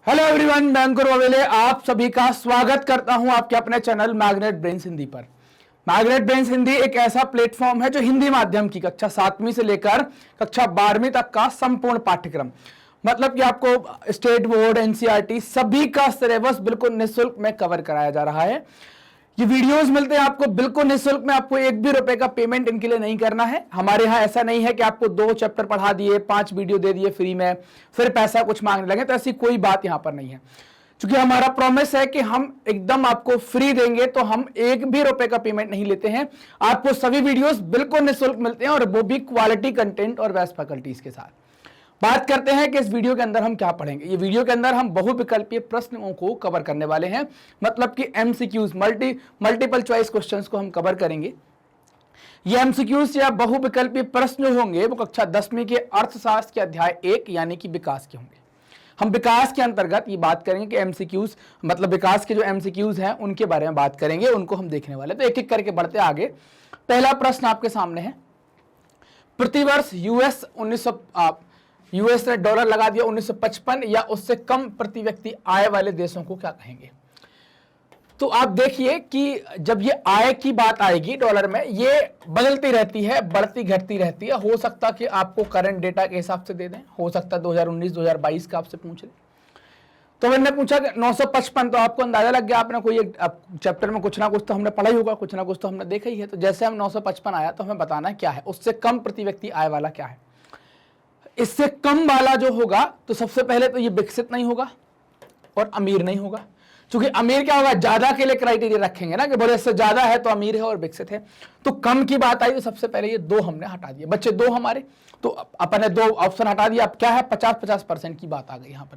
Hello everyone, मैं अंकुर वावेले आप सभी का स्वागत करता हूं आपके अपने चैनल मैग्नेट ब्रेन्स हिंदी पर। मैग्नेट ब्रेन्स हिंदी एक ऐसा प्लेटफॉर्म है जो हिंदी माध्यम की कक्षा 7वीं से लेकर कक्षा 12वीं तक का संपूर्ण पाठ्यक्रम, मतलब कि आपको स्टेट बोर्ड, एनसीईआरटी सभी का सिलेबस बिल्कुल निःशुल्क में कवर कराया जा रहा है। ये वीडियोस मिलते हैं आपको बिल्कुल निःशुल्क में, आपको एक भी रुपए का पेमेंट इनके लिए नहीं करना है। हमारे यहाँ ऐसा नहीं है कि आपको 2 चैप्टर पढ़ा दिए, 5 वीडियो दे दिए फ्री में, फिर पैसा कुछ मांगने लगे, तो ऐसी कोई बात यहाँ पर नहीं है। क्योंकि हमारा प्रॉमिस है कि हम एकदम आपको फ्री देंगे, तो हम एक भी रुपए का पेमेंट नहीं लेते हैं। आपको सभी वीडियोस बिल्कुल निःशुल्क मिलते हैं और वो भी क्वालिटी कंटेंट और बेस्ट फैकल्टीज के साथ। बात करते हैं कि इस वीडियो के अंदर हम क्या पढ़ेंगे। ये वीडियो के अंदर हम बहुविकल्पीय प्रश्नों को कवर करने वाले हैं, मतलब कि एमसीक्यूज, मल्टीपल चॉइस क्वेश्चंस को हम कवर करेंगे। ये एमसीक्यूज या बहुविकल्पीय प्रश्न होंगे वो कक्षा 10वीं के अर्थशास्त्र के अध्याय 1 यानी कि विकास के होंगे। हम विकास के अंतर्गत ये बात करेंगे कि एमसीक्यूज मतलब विकास के जो एमसीक्यूज हैं उनके बारे में बात करेंगे, उनको हम देखने वाले। तो एक एक करके बढ़ते आगे। पहला प्रश्न आपके सामने है, प्रतिवर्ष यूएस ने डॉलर लगा दिया 1955 या उससे कम प्रति व्यक्ति आय वाले देशों को क्या कहेंगे। तो आप देखिए कि जब ये आय की बात आएगी डॉलर में, ये बदलती रहती है, बढ़ती घटती रहती है। हो सकता कि आपको करंट डेटा के हिसाब से दे दें, हो सकता है 2019-2022 का आपसे पूछ ले। तो मैंने पूछा कि 955, तो आपको अंदाजा लग गया, आपने कोई एक चैप्टर में कुछ ना कुछ तो हमने पढ़ा ही होगा, कुछ ना कुछ तो हमने देखा ही है। तो जैसे हम 955 आया तो हमें बताना क्या है, उससे कम प्रति व्यक्ति आय वाला क्या है। इससे कम वाला जो होगा तो सबसे पहले तो ये विकसित नहीं होगा और अमीर नहीं होगा। क्योंकि अमीर क्या होगा, ज्यादा के लिए क्राइटेरिया रखेंगे ना कि बोले इससे ज्यादा है तो अमीर है और विकसित है। तो कम की बात आई तो सबसे पहले ये 2 हमने हटा दिए, बच्चे 2 हमारे, तो अपन ने 2 ऑप्शन हटा दिया। अब क्या है, 50-50% की बात आ गई यहाँ पर।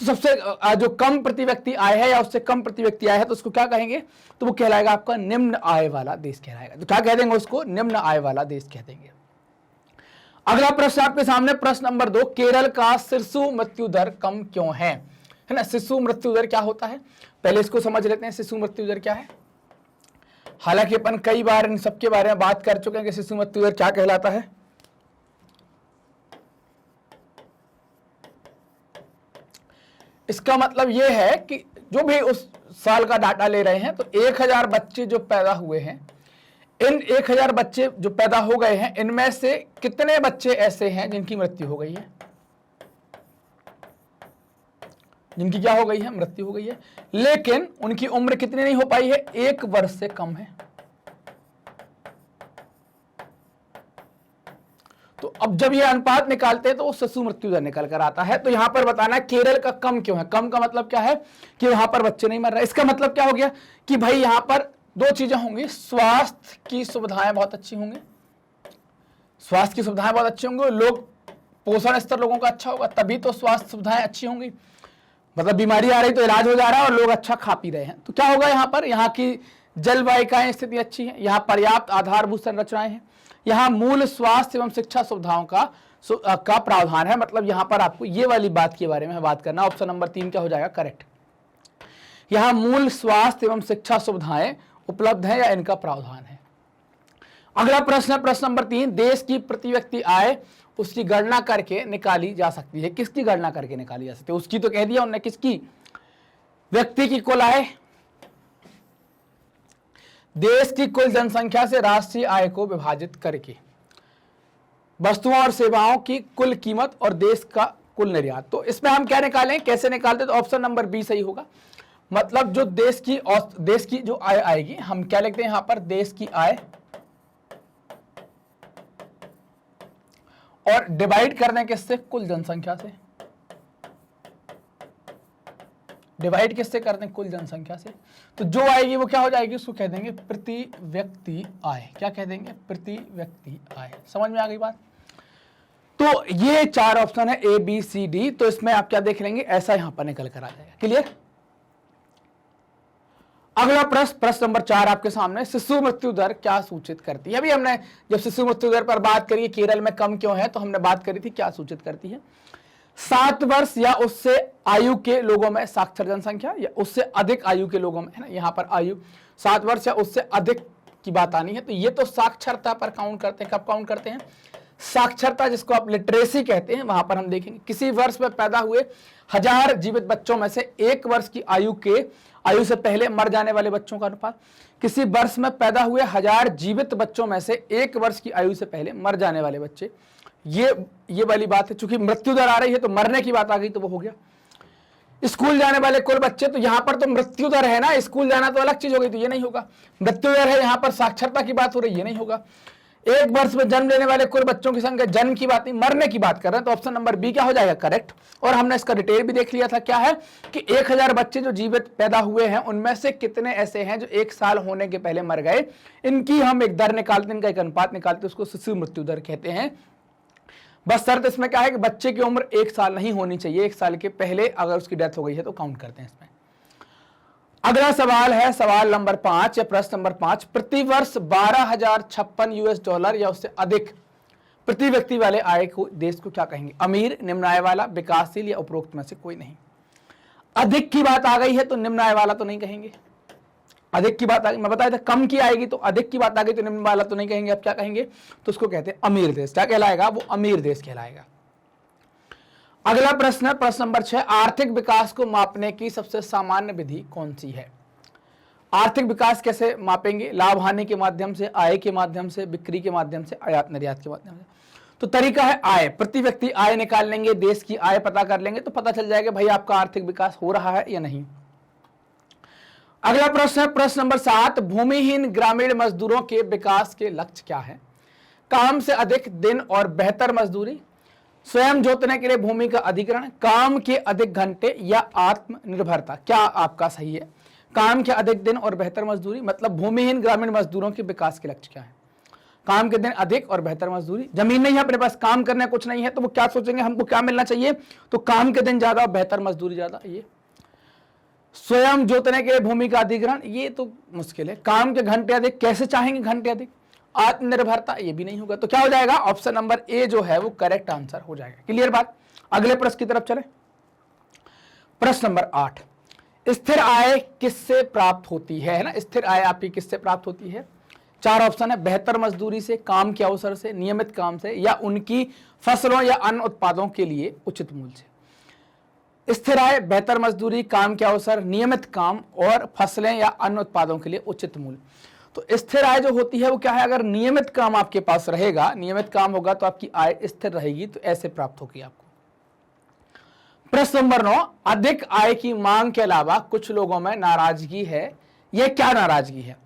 तो सबसे जो कम प्रति व्यक्ति आय है या उससे कम प्रति व्यक्ति आय है तो उसको क्या कहेंगे, तो वो कहलाएगा आपका निम्न आय वाला देश कहलाएगा। तो क्या कह देंगे उसको, निम्न आय वाला देश कह देंगे। अगला प्रश्न आपके सामने, प्रश्न नंबर 2, केरल का शिशु मृत्यु दर कम क्यों है ना। शिशु मृत्यु दर क्या होता है, पहले इसको समझ लेते हैं। शिशु मृत्यु दर क्या है, हालांकि अपन कई बार इन सबके बारे में बात कर चुके हैं कि शिशु मृत्यु दर क्या कहलाता है। इसका मतलब यह है कि जो भी उस साल का डाटा ले रहे हैं, तो 1000 बच्चे जो पैदा हुए हैं, इन 1000 बच्चे जो पैदा हो गए हैं, इनमें से कितने बच्चे ऐसे हैं जिनकी मृत्यु हो गई है, जिनकी क्या हो गई है, मृत्यु हो गई है, लेकिन उनकी उम्र कितनी नहीं हो पाई है, 1 वर्ष से कम है। तो अब जब ये अनुपात निकालते हैं तो वो शिशु मृत्यु दर निकल कर आता है। तो यहां पर बताना है केरल का कम क्यों है। कम का मतलब क्या है कि वहां पर बच्चे नहीं मर रहे। इसका मतलब क्या हो गया कि भाई यहां पर 2 चीजें होंगी, स्वास्थ्य की सुविधाएं बहुत अच्छी होंगी, स्वास्थ्य की सुविधाएं बहुत अच्छी होंगी, लोग पोषण स्तर लोगों का अच्छा होगा, तभी तो स्वास्थ्य सुविधाएं अच्छी होंगी। मतलब बीमारी आ रही तो इलाज हो जा रहा है और लोग अच्छा खा पी रहे हैं। तो क्या होगा यहाँ पर, यहाँ की जलवायिकाएं स्थिति अच्छी है, यहाँ पर्याप्त आधारभूत संरचनाएं हैं, यहाँ मूल स्वास्थ्य एवं शिक्षा सुविधाओं का प्रावधान है। मतलब यहाँ पर आपको ये वाली बात के बारे में बात करना। ऑप्शन नंबर 3 क्या हो जाएगा, करेक्ट। यहाँ मूल स्वास्थ्य एवं शिक्षा सुविधाएं उपलब्ध है या इनका प्रावधान है। अगला प्रश्न है, प्रश्न नंबर 3, देश की प्रति व्यक्ति आय उसकी गणना करके निकाली जा सकती है। किसकी गणना करके निकाली जा सकती है, उसकी तो कह दिया उन्होंने, किसकी, व्यक्ति की कुल आय, देश की कुल जनसंख्या से राष्ट्रीय आय को विभाजित करके, वस्तुओं और सेवाओं की कुल कीमत और देश का कुल निर्यात। तो इसमें हम क्या निकालें, कैसे निकालते, तो ऑप्शन नंबर बी सही होगा। मतलब जो देश की जो आय आएगी, हम क्या लिखते हैं यहां पर, देश की आय, और डिवाइड कर दें किससे, कुल जनसंख्या से। डिवाइड किससे कर दें, कुल जनसंख्या से। तो जो आएगी वो क्या हो जाएगी, उसको कह देंगे प्रति व्यक्ति आय। क्या कह देंगे, प्रति व्यक्ति आय। समझ में आ गई बात। तो ये 4 ऑप्शन है, ए बी सी डी। तो इसमें आप क्या देख लेंगे, ऐसा यहां पर निकल कर आ जाएगा। क्लियर। अगला प्रश्न नंबर 4 आपके सामने, शिशु मृत्यु दर क्या सूचित करती है। अभी हमने जब शिशु मृत्यु दर पर बात करी, केरल में कम क्यों है, तो हमने बात करी थी क्या सूचित करती है, 7 वर्ष या उससे आयु के लोगों में साक्षर जनसंख्या, या उससे अधिक आयु के लोगों में, है ना, यहाँ पर आयु 7 वर्ष या उससे अधिक की बात आनी है। तो ये तो साक्षरता पर काउंट करते हैं। कब काउंट करते हैं, साक्षरता जिसको आप लिटरेसी कहते हैं, वहां पर हम देखेंगे किसी वर्ष में पैदा हुए 1000 जीवित बच्चों में से 1 वर्ष की आयु से पहले मर जाने वाले बच्चों का अनुपात, किसी वर्ष में पैदा हुए 1000 जीवित बच्चों में से 1 वर्ष की आयु से पहले मर जाने वाले बच्चे, ये वाली बात है। चूंकि मृत्यु दर आ रही है तो मरने की बात आ गई तो वो हो गया। स्कूल जाने वाले कुल बच्चे, तो यहां पर तो मृत्यु दर है ना, स्कूल जाना तो अलग चीज हो गई, तो ये नहीं होगा। मृत्यु दर है, यहां पर साक्षरता की बात हो रही है, ये नहीं होगा। 1 वर्ष में जन्म लेने वाले कुल बच्चों की संख्या, जन्म की बात नहीं, मरने की बात कर रहे हैं, तो ऑप्शन नंबर बी क्या हो जाएगा, करेक्ट। और हमने इसका डिटेल भी देख लिया था, क्या है कि 1000 बच्चे जो जीवित पैदा हुए हैं उनमें से कितने ऐसे हैं जो 1 साल होने के पहले मर गए। इनकी हम एक दर निकालते, इनका एक अनुपात निकालते, उसको शिशु मृत्यु दर कहते हैं। बस शर्त इसमें क्या है कि बच्चे की उम्र 1 साल नहीं होनी चाहिए, 1 साल के पहले अगर उसकी डेथ हो गई है तो काउंट करते हैं इसमें। अगला सवाल है सवाल नंबर 5 या प्रश्न नंबर 5, प्रतिवर्ष 12,056 US$ या उससे अधिक प्रति व्यक्ति वाले आय को देश को क्या कहेंगे, अमीर, निम्न आय वाला, विकासशील या उपरोक्त में से कोई नहीं। अधिक की बात आ गई है तो निम्न आय वाला तो नहीं कहेंगे, अधिक की बात आ गई, मैं बताया था कम की आएगी, तो अधिक की बात आ गई तो निम्न वाला तो नहीं कहेंगे। अब क्या कहेंगे, तो उसको कहते हैं अमीर देश। क्या कहलाएगा, वो अमीर देश कहलाएगा। अगला प्रश्न है प्रश्न नंबर 6, आर्थिक विकास को मापने की सबसे सामान्य विधि कौन सी है। आर्थिक विकास कैसे मापेंगे, लाभ हानि के माध्यम से, आय के माध्यम से, बिक्री के माध्यम से, आयात निर्यात के माध्यम से। तो तरीका है आय, प्रति व्यक्ति आय निकाल लेंगे, देश की आय पता कर लेंगे तो पता चल जाएगा भाई आपका आर्थिक विकास हो रहा है या नहीं। अगला प्रश्न है प्रश्न नंबर 7, भूमिहीन ग्रामीण मजदूरों के विकास के लक्ष्य क्या है। काम से अधिक दिन और बेहतर मजदूरी, स्वयं जोतने के लिए भूमि का अधिग्रहण, काम के अधिक घंटे या आत्मनिर्भरता। क्या आपका सही है, काम के अधिक दिन और बेहतर मजदूरी, मतलब भूमिहीन ग्रामीण मजदूरों के विकास के लक्ष्य क्या है, काम के दिन अधिक और बेहतर मजदूरी। जमीन नहीं है अपने पास, काम करने कुछ नहीं है, तो वो क्या सोचेंगे हमको क्या मिलना चाहिए, तो काम के दिन ज्यादा, बेहतर मजदूरी ज्यादा। ये स्वयं जोतने के लिए भूमि का अधिग्रहण, ये तो मुश्किल है। काम के घंटे अधिक, कैसे चाहेंगे घंटे अधिक। आत्मनिर्भरता, ये भी नहीं होगा। तो क्या हो जाएगा, ऑप्शन नंबर ए जो है वो करेक्ट आंसर हो जाएगा। क्लियर बात। अगले प्रश्न की तरफ चले। प्रश्न नंबर 8, स्थिर आय किससे प्राप्त होती है ना, स्थिर आय आपकी किससे प्राप्त होती है। 4 ऑप्शन है, बेहतर मजदूरी से, काम के अवसर से, नियमित काम से, या उनकी फसलों या अन्य उत्पादों के लिए उचित मूल्य से। स्थिर आय, बेहतर मजदूरी, काम के अवसर, नियमित काम और फसलें या अन्य उत्पादों के लिए उचित मूल्य। तो स्थिर आय जो होती है वो क्या है, अगर नियमित काम आपके पास रहेगा, नियमित काम होगा तो आपकी आय स्थिर रहेगी, तो ऐसे प्राप्त होगी आपको। प्रश्न नंबर 9, अधिक आय की मांग के अलावा कुछ लोगों में नाराजगी है, यह क्या नाराजगी है।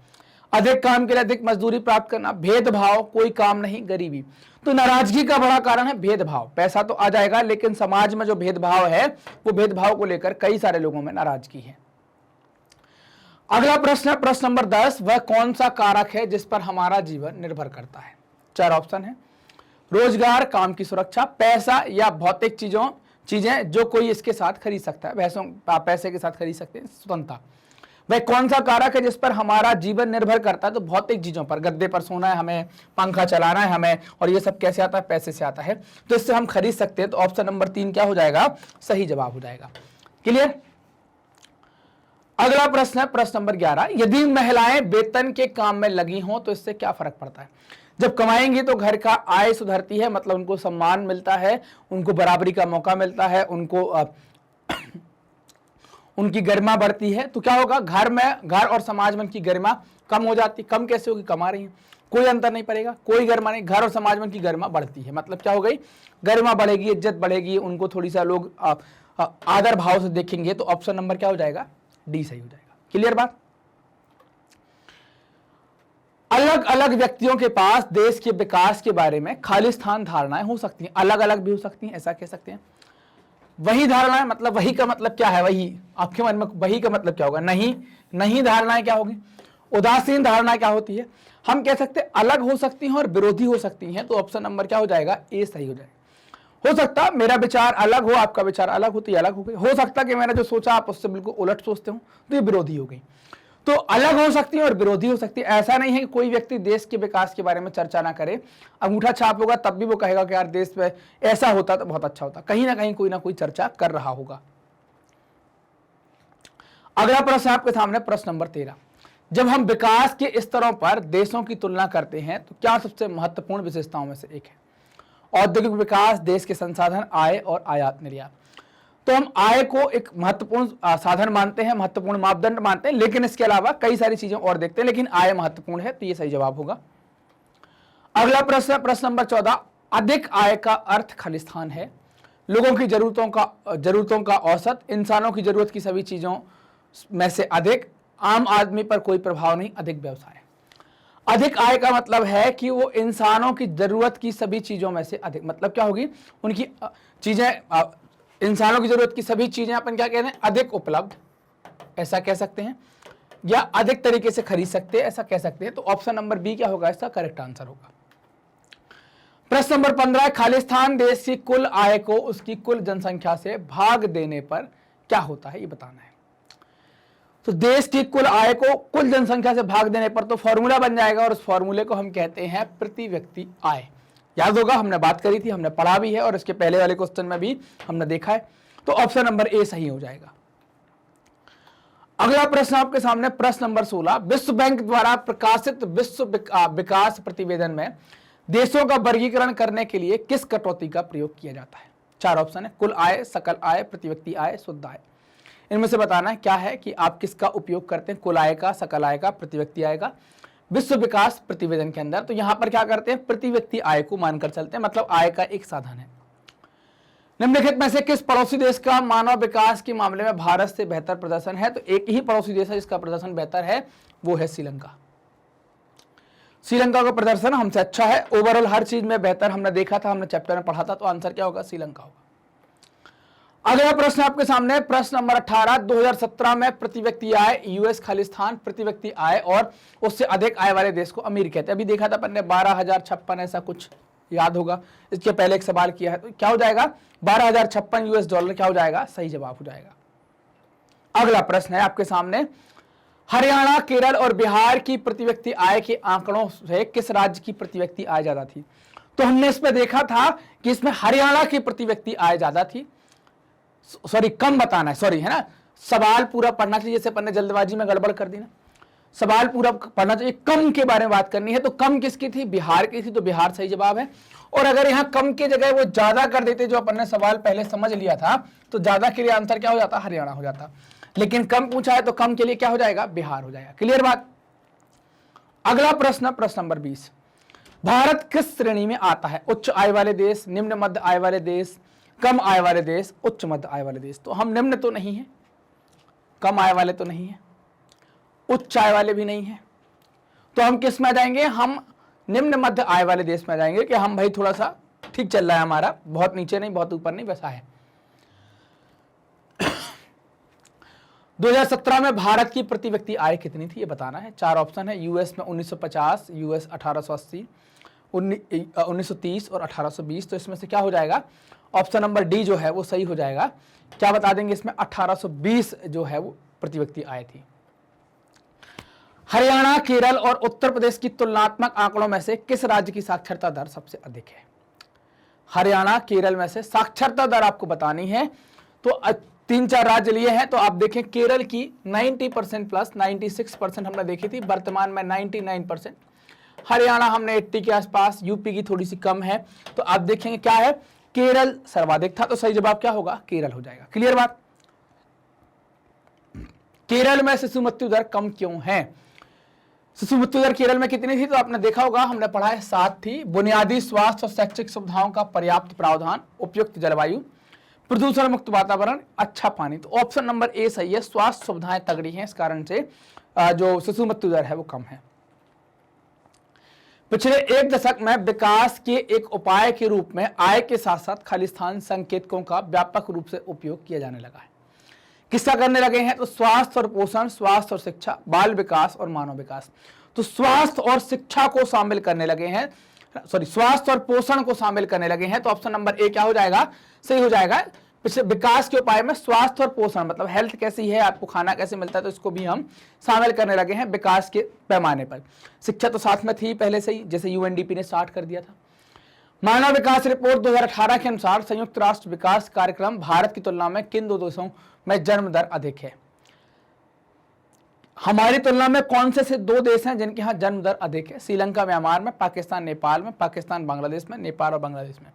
अधिक काम के लिए अधिक मजदूरी प्राप्त करना, भेदभाव, कोई काम नहीं, गरीबी। तो नाराजगी का बड़ा कारण है भेदभाव। पैसा तो आ जाएगा लेकिन समाज में जो भेदभाव है वो भेदभाव को लेकर कई सारे लोगों में नाराजगी है। अगला प्रश्न है प्रश्न नंबर 10, वह कौन सा कारक है जिस पर हमारा जीवन निर्भर करता है। 4 ऑप्शन है, रोजगार, काम की सुरक्षा, पैसा या भौतिक चीजें जो कोई इसके साथ खरीद सकता है, पैसे के साथ खरीद सकते हैं, स्वतंत्रता। वह कौन सा कारक है जिस पर हमारा जीवन निर्भर करता है, तो भौतिक चीजों पर, गद्दे पर सोना है हमें, पंखा चलाना है हमें, और ये सब कैसे आता है, पैसे से आता है, तो इससे हम खरीद सकते हैं। तो ऑप्शन नंबर 3 क्या हो जाएगा, सही जवाब हो जाएगा। क्लियर। अगला प्रश्न है प्रश्न नंबर 11, यदि महिलाएं वेतन के काम में लगी हों तो इससे क्या फर्क पड़ता है। जब कमाएंगी तो घर का आय सुधरती है, मतलब उनको सम्मान मिलता है, उनको बराबरी का मौका मिलता है, उनकी गरिमा बढ़ती है। तो क्या होगा, घर और समाज में उनकी गरिमा कम हो जाती। कम कैसे होगी, कमा रही है, कोई अंतर नहीं पड़ेगा, कोई गरिमा नहीं, घर और समाज में उनकी गरिमा बढ़ती है, मतलब क्या हो गई, गरिमा बढ़ेगी, इज्जत बढ़ेगी, उनको थोड़ी सा लोग आदर भाव से देखेंगे। तो ऑप्शन नंबर क्या हो जाएगा, डी सही हो जाएगा। क्लियर बात। अलग अलग व्यक्तियों के पास देश के विकास के बारे में खालिस्तान धारणाएं हो सकती हैं, अलग अलग भी हो सकती हैं, ऐसा कह सकते हैं। वही धारणाएं, मतलब वही का मतलब क्या है, वही आपके मन में वही का मतलब क्या होगा, नहीं धारणाएं क्या होगी, उदासीन धारणाएं क्या होती है। हम कह सकते हैं अलग हो सकती हैं और विरोधी हो सकती हैं। तो ऑप्शन नंबर क्या हो जाएगा, ए सही हो जाएगा। हो सकता मेरा विचार अलग हो, आपका विचार अलग हो, तो ये अलग हो गई। हो सकता कि मैंने जो सोचा आप उससे बिल्कुल उलट सोचते हो, तो ये विरोधी हो गई। तो अलग हो सकती है और विरोधी हो सकती है। ऐसा नहीं है कि कोई व्यक्ति देश के विकास के बारे में चर्चा ना करे, अंगूठा छाप होगा तब भी वो कहेगा कि यार देश में ऐसा होता तो बहुत अच्छा होता। कहीं ना कहीं कोई ना कोई चर्चा कर रहा होगा। अगला प्रश्न आपके सामने प्रश्न नंबर 13, जब हम विकास के स्तरों पर देशों की तुलना करते हैं तो क्या सबसे महत्वपूर्ण विशेषताओं में से एक है। औद्योगिक विकास, देश के संसाधन, आय और आयात निर्यात। तो हम आय को एक महत्वपूर्ण साधन मानते हैं, महत्वपूर्ण मापदंड मानते हैं, लेकिन इसके अलावा कई सारी चीजें और देखते हैं, लेकिन आय महत्वपूर्ण है, तो ये सही जवाब होगा। अगला प्रश्न, प्रश्न नंबर 14, अधिक आय का अर्थ खालिस्तान है। लोगों की जरूरतों का औसत, इंसानों की जरूरत की सभी चीजों में से अधिक, आम आदमी पर कोई प्रभाव नहीं, अधिक व्यवसाय। अधिक आय का मतलब है कि वो इंसानों की जरूरत की सभी चीजों में से अधिक, मतलब क्या होगी, उनकी चीजें, इंसानों की जरूरत की सभी चीजें अपन क्या कहते हैं, अधिक उपलब्ध, ऐसा कह सकते हैं, या अधिक तरीके से खरीद सकते हैं, ऐसा कह सकते हैं। तो ऑप्शन नंबर बी क्या होगा, इसका करेक्ट आंसर होगा। प्रश्न नंबर 15, खालिस्तान देश की कुल आय को उसकी कुल जनसंख्या से भाग देने पर क्या होता है, ये बताना है। तो देश की कुल आय को कुल जनसंख्या से भाग देने पर तो फॉर्मूला बन जाएगा, और उस फॉर्मूले को हम कहते हैं प्रति व्यक्ति आय। याद होगा, हमने बात करी थी, हमने पढ़ा भी है, और इसके पहले वाले क्वेश्चन में भी हमने देखा है। तो ऑप्शन नंबर ए सही हो जाएगा। अगला प्रश्न आपके सामने, प्रश्न नंबर 16, विश्व बैंक द्वारा प्रकाशित विश्व विकास प्रतिवेदन में देशों का वर्गीकरण करने के लिए किस कटौती का प्रयोग किया जाता है। 4 ऑप्शन है, कुल आय, सकल आय, प्रति व्यक्ति आय, शुद्ध आय। इनमें से बताना है क्या है कि आप किसका उपयोग करते हैं, कुल आय का, सकल आय का, प्रति व्यक्ति आय का, विश्व विकास प्रतिवेदन के अंदर। तो यहां पर क्या करते हैं, प्रति व्यक्ति आय को मानकर चलते हैं, मतलब आय का एक साधन है। निम्नलिखित में से किस पड़ोसी देश का मानव विकास के मामले में भारत से बेहतर प्रदर्शन है। तो एक ही पड़ोसी देश है जिसका प्रदर्शन बेहतर है, वो है श्रीलंका। श्रीलंका का प्रदर्शन हमसे अच्छा है, ओवरऑल हर चीज में बेहतर हमने देखा था, हमने चैप्टर में पढ़ा था। तो आंसर क्या होगा, श्रीलंका होगा। अगला प्रश्न आपके सामने, प्रश्न नंबर 18, 2017 में प्रति व्यक्ति आय, यूएस खालिस्तान प्रति व्यक्ति आय और उससे अधिक आय वाले देश को अमीर कहते हैं। अभी देखा था अपन ने 12,056 ऐसा कुछ, याद होगा। इसके पहले एक सवाल किया है, तो क्या हो जाएगा, 12,056 यूएस डॉलर क्या हो जाएगा, सही जवाब हो जाएगा। अगला प्रश्न है आपके सामने, हरियाणा, केरल और बिहार की प्रति व्यक्ति आय के आंकड़ों से किस राज्य की प्रति व्यक्ति आय ज्यादा थी। तो हमने इसमें देखा था कि इसमें हरियाणा की प्रति व्यक्ति आय ज्यादा थी, सॉरी कम बताना है, सॉरी है ना, सवाल पूरा पढ़ना चाहिए, जैसे अपन ने जल्दबाजी में गड़बड़ कर दी ना, सवाल पूरा पढ़ना चाहिए। कम के बारे में बात करनी है, तो कम किसकी थी, बिहार की थी, तो बिहार सही जवाब है। और अगर यहाँ कम की जगह वो ज्यादा कर देते, जो अपन ने सवाल पहले समझ लिया था, तो ज्यादा के लिए आंसर क्या हो जाता, हरियाणा हो जाता। लेकिन कम पूछा है तो कम के लिए क्या हो जाएगा, बिहार हो जाएगा। क्लियर बात। अगला प्रश्न, प्रश्न नंबर 20, भारत किस श्रेणी में आता है, उच्च आय वाले देश, निम्न मध्य आय वाले देश, कम आय वाले देश, उच्च मध्य आय वाले देश। तो हम निम्न तो नहीं है, कम आय वाले तो नहीं है, उच्च आय वाले भी नहीं है, तो हम किस में आ जाएंगे, हम निम्न मध्य आय वाले देश में आ जाएंगे कि हम भाई थोड़ा सा ठीक चल रहा है हमारा, बहुत नीचे नहीं बहुत ऊपर नहीं, वैसा है। 2017 में भारत की प्रति व्यक्ति आय कितनी थी, ये बताना है। 4 ऑप्शन है, यूएस में 1950, यूएस 1880, 1930 और 1820। तो इसमें से क्या हो जाएगा, ऑप्शन नंबर डी जो है वो सही हो जाएगा। क्या बता देंगे इसमें, 1820 जो है वो प्रति व्यक्ति आय थी। हरियाणा, केरल और उत्तर प्रदेश की तुलनात्मक आंकड़ों में से किस राज्य की साक्षरता दर सबसे अधिक है। हरियाणा, केरल में से साक्षरता दर आपको बतानी है, तो 3-4 राज्य लिए हैं। तो आप देखें, केरल की 90% प्लस 96% हमने देखी थी, वर्तमान में 99%। हरियाणा हमने 80 के आसपास, यूपी की थोड़ी सी कम है। तो आप देखेंगे क्या है, केरल सर्वाधिक था, तो सही जवाब क्या होगा, केरल हो जाएगा। क्लियर बात। केरल में शिशु मृत्यु दर कम क्यों है, शिशु मृत्यु दर केरल में कितनी थी, तो आपने देखा होगा, हमने पढ़ा है 7 थी। बुनियादी स्वास्थ्य और शैक्षिक सुविधाओं का पर्याप्त प्रावधान, उपयुक्त जलवायु, प्रदूषण मुक्त वातावरण, अच्छा पानी। तो ऑप्शन नंबर ए सही है, स्वास्थ्य सुविधाएं तगड़ी हैं, इस कारण से जो शिशु मृत्यु दर है वो कम है। पिछले 1 दशक में विकास के एक उपाय के रूप में आय के साथ साथ खालिस्तान संकेतकों का व्यापक रूप से उपयोग किया जाने लगा है। किसका करने लगे हैं, तो स्वास्थ्य और पोषण, स्वास्थ्य और शिक्षा, बाल विकास और मानव विकास। तो स्वास्थ्य और शिक्षा को शामिल करने लगे हैं, सॉरी स्वास्थ्य और पोषण को शामिल करने लगे हैं। तो ऑप्शन नंबर ए क्या हो जाएगा, सही हो जाएगा। पिछले विकास के उपाय में स्वास्थ्य और पोषण, मतलब हेल्थ कैसी है, आपको खाना कैसे मिलता है, तो इसको भी हम शामिल करने लगे हैं विकास के पैमाने पर। शिक्षा तो साथ में थी पहले से ही, जैसे यूएनडीपी ने स्टार्ट कर दिया था। मानव विकास रिपोर्ट 2018 के अनुसार संयुक्त राष्ट्र विकास कार्यक्रम भारत की तुलना में किन 2 देशों में जन्म दर अधिक है। हमारी तुलना में कौन से 2 देश हैं जिनके यहाँ जन्म दर अधिक है, श्रीलंका म्यांमार में, पाकिस्तान नेपाल में, पाकिस्तान बांग्लादेश में, नेपाल और बांग्लादेश में।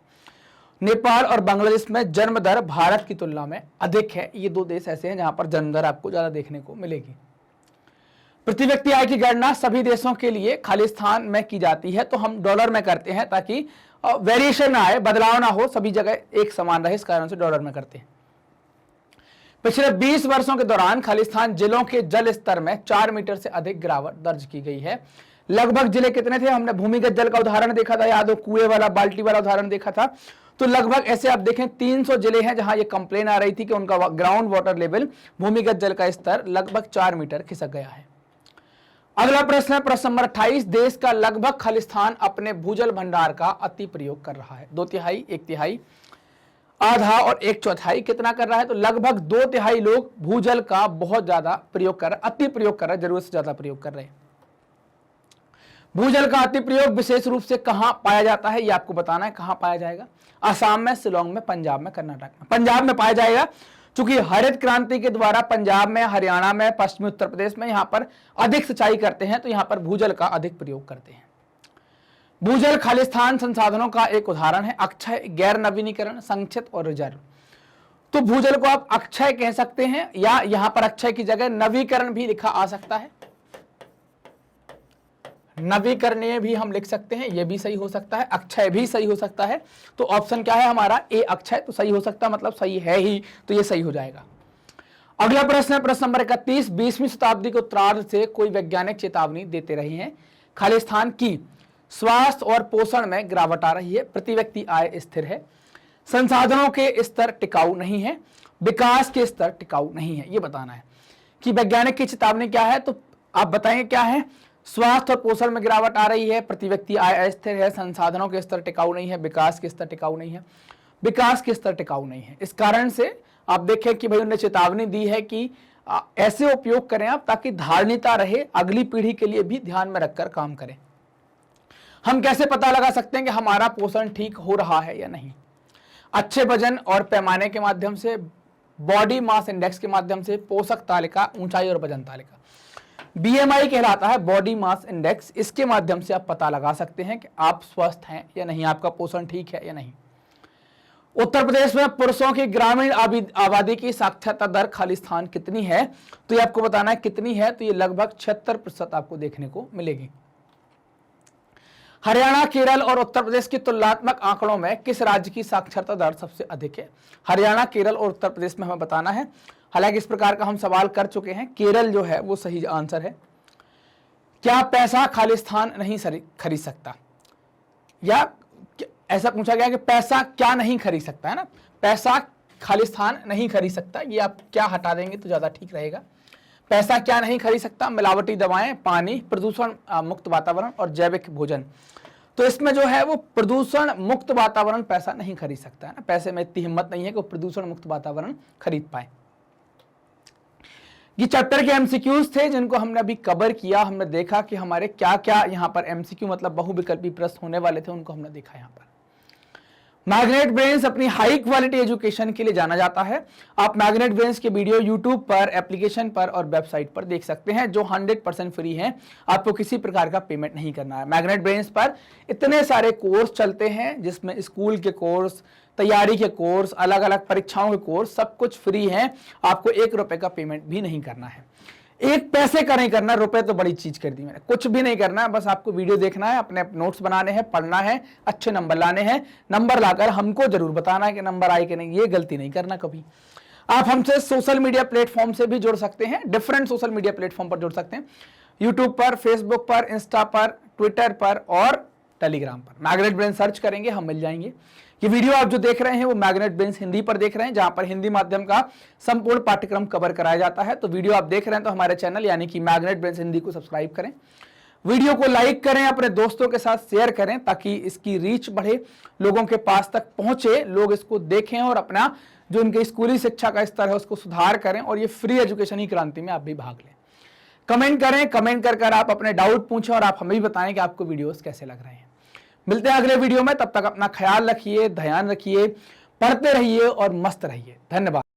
नेपाल और बांग्लादेश में जन्म दर भारत की तुलना में अधिक है। ये दो देश ऐसे हैं जहां पर जन्म दर आपको ज्यादा देखने को मिलेगी। प्रति व्यक्ति आय की गणना सभी देशों के लिए खालिस्तान में की जाती है, तो हम डॉलर में करते हैं ताकि वेरिएशन ना आए, बदलाव ना हो, सभी जगह एक समान रहे, इस कारण से डॉलर में करते हैं। पिछले 20 वर्षों के दौरान खालिस्तान जिलों के जल स्तर में 4 मीटर से अधिक गिरावट दर्ज की गई है। लगभग जिले कितने थे? हमने भूमिगत जल का उदाहरण देखा था, याद हो, कुएं वाला, बाल्टी वाला उदाहरण देखा था। तो लगभग ऐसे आप देखें 300 जिले हैं जहां ये कंप्लेन आ रही थी कि उनका ग्राउंड वाटर लेवल, भूमिगत जल का स्तर लगभग 4 मीटर खिसक गया है। अगला प्रश्न है प्रश्न नंबर 28। देश का लगभग खालिस्तान अपने भूजल भंडार का अति प्रयोग कर रहा है। 2/3, 1/3, आधा और 1/4 कितना कर रहा है? तो लगभग 2/3 लोग भूजल का बहुत ज्यादा प्रयोग कर रहे हैं, अति प्रयोग कर रहे हैं, जरूरत से ज्यादा प्रयोग कर रहे हैं। भूजल का अति प्रयोग विशेष रूप से कहां पाया जाता है, ये आपको बताना है। कहां पाया जाएगा? असम में, शिलोंग में, पंजाब में, कर्नाटक में। पंजाब में पाया जाएगा क्योंकि हरित क्रांति के द्वारा पंजाब में, हरियाणा में, पश्चिमी उत्तर प्रदेश में यहां पर अधिक सिंचाई करते हैं, तो यहां पर भूजल का अधिक प्रयोग करते हैं। भूजल खालिस्तान संसाधनों का एक उदाहरण है अक्षय, गैर नवीनीकरण, संचित और रिजर्व। तो भूजल को आप अक्षय कह सकते हैं, या यहां पर अक्षय की जगह नवीकरण भी लिखा आ सकता है, नवीकरणीय भी हम लिख सकते हैं, यह भी सही हो सकता है, अक्षय भी सही हो सकता है। तो ऑप्शन क्या है हमारा? ए अक्षय। तो सही हो सकता है, मतलब सही है ही, तो ये सही हो जाएगा। अगला प्रश्न है प्रश्न नंबर 31। 20वीं शताब्दी के उत्तरार्ध से कोई वैज्ञानिक चेतावनी देते रहे हैं खालिस्तान की स्वास्थ्य और पोषण में गिरावट आ रही है, प्रति व्यक्ति आय स्थिर है, संसाधनों के स्तर टिकाऊ नहीं है, विकास के स्तर टिकाऊ नहीं है। ये बताना है कि वैज्ञानिक की चेतावनी क्या है। तो आप बताएंगे क्या है? स्वास्थ्य और पोषण में गिरावट आ रही है, प्रति व्यक्ति आय अस्थिर है, संसाधनों के स्तर टिकाऊ नहीं है, विकास के स्तर टिकाऊ नहीं है, विकास के स्तर टिकाऊ नहीं है। इस कारण से आप देखें कि भाई उन्होंने चेतावनी दी है कि ऐसे उपयोग करें आप ताकि धारणीयता रहे, अगली पीढ़ी के लिए भी ध्यान में रखकर काम करें। हम कैसे पता लगा सकते हैं कि हमारा पोषण ठीक हो रहा है या नहीं? अच्छे वजन और पैमाने के माध्यम से, बॉडी मास इंडेक्स के माध्यम से, पोषक तालिका, ऊंचाई और वजन तालिका, BMI कहलाता है, बॉडी मास इंडेक्स। इसके माध्यम से आप पता लगा सकते हैं कि आप स्वस्थ हैं या नहीं, आपका पोषण ठीक है या नहीं। उत्तर प्रदेश में पुरुषों की ग्रामीण आबादी की साक्षरता दर खालिस्तान कितनी है? तो ये आपको बताना है कितनी है। तो ये लगभग 76% आपको देखने को मिलेगी। हरियाणा, केरल और उत्तर प्रदेश के तुलनात्मक आंकड़ों में किस राज्य की साक्षरता दर सबसे अधिक है? हरियाणा, केरल और उत्तर प्रदेश में हमें बताना है। हालांकि इस प्रकार का हम सवाल कर चुके हैं, केरल जो है वो सही आंसर है। क्या पैसा खालिस्तान नहीं खरीद सकता? या ऐसा पूछा गया कि पैसा क्या नहीं खरीद सकता, है ना? पैसा खालिस्तान नहीं खरीद सकता, ये आप क्या हटा देंगे तो ज्यादा ठीक रहेगा। पैसा क्या नहीं खरीद सकता? मिलावटी दवाएं, पानी, प्रदूषण मुक्त वातावरण और जैविक भोजन। तो इसमें जो है वो प्रदूषण मुक्त वातावरण पैसा नहीं खरीद सकता, है ना? पैसे में इतनी हिम्मत नहीं है कि वो प्रदूषण मुक्त वातावरण खरीद पाए। ये चैप्टर के एमसीक्यूज थे जिनको हमने अभी कवर किया। हमने देखा कि हमारे क्या क्या यहाँ पर एमसीक्यू मतलब बहुविकल्पी प्रश्न होने वाले थे, उनको हमने देखा यहाँ पर। मैग्नेट ब्रेन्स अपनी हाई क्वालिटी एजुकेशन के लिए जाना जाता है। आप मैग्नेट ब्रेन्स के वीडियो यूट्यूब पर, एप्लीकेशन पर और वेबसाइट पर देख सकते हैं, जो 100% फ्री हैं। आपको किसी प्रकार का पेमेंट नहीं करना है। मैग्नेट ब्रेन्स पर इतने सारे कोर्स चलते हैं जिसमें स्कूल के कोर्स, तैयारी के कोर्स, अलग अलग परीक्षाओं के कोर्स, सब कुछ फ्री हैं। आपको 1 रुपए का पेमेंट भी नहीं करना है, 1 पैसे का नहीं करना। रुपए तो बड़ी चीज कर दी मैंने, कुछ भी नहीं करना है। बस आपको वीडियो देखना है, अपने नोट्स बनाने हैं, पढ़ना है, अच्छे नंबर लाने हैं। नंबर लाकर हमको जरूर बताना है कि नंबर आए कि नहीं, ये गलती नहीं करना कभी। आप हमसे सोशल मीडिया प्लेटफॉर्म से भी जुड़ सकते हैं, डिफरेंट सोशल मीडिया प्लेटफॉर्म पर जुड़ सकते हैं, यूट्यूब पर, फेसबुक पर, इंस्टा पर, ट्विटर पर और टेलीग्राम पर। मैग्नेट ब्रेन सर्च करेंगे, हम मिल जाएंगे। ये वीडियो आप जो देख रहे हैं वो मैग्नेट ब्रेन्स हिंदी पर देख रहे हैं, जहां पर हिंदी माध्यम का संपूर्ण पाठ्यक्रम कवर कराया जाता है। तो वीडियो आप देख रहे हैं तो हमारे चैनल यानी कि मैग्नेट ब्रेन्स हिंदी को सब्सक्राइब करें, वीडियो को लाइक करें, अपने दोस्तों के साथ शेयर करें ताकि इसकी रीच बढ़े, लोगों के पास तक पहुंचे, लोग इसको देखें और अपना जो उनकी स्कूली शिक्षा का स्तर है उसको सुधार करें और ये फ्री एजुकेशन ही क्रांति में आप भी भाग लें। कमेंट करें, कमेंट कर आप अपने डाउट पूछें और आप हमें भी बताएं कि आपको वीडियोस कैसे लग रहे हैं। मिलते हैं अगले वीडियो में, तब तक अपना ख्याल रखिए, ध्यान रखिए, पढ़ते रहिए और मस्त रहिए। धन्यवाद।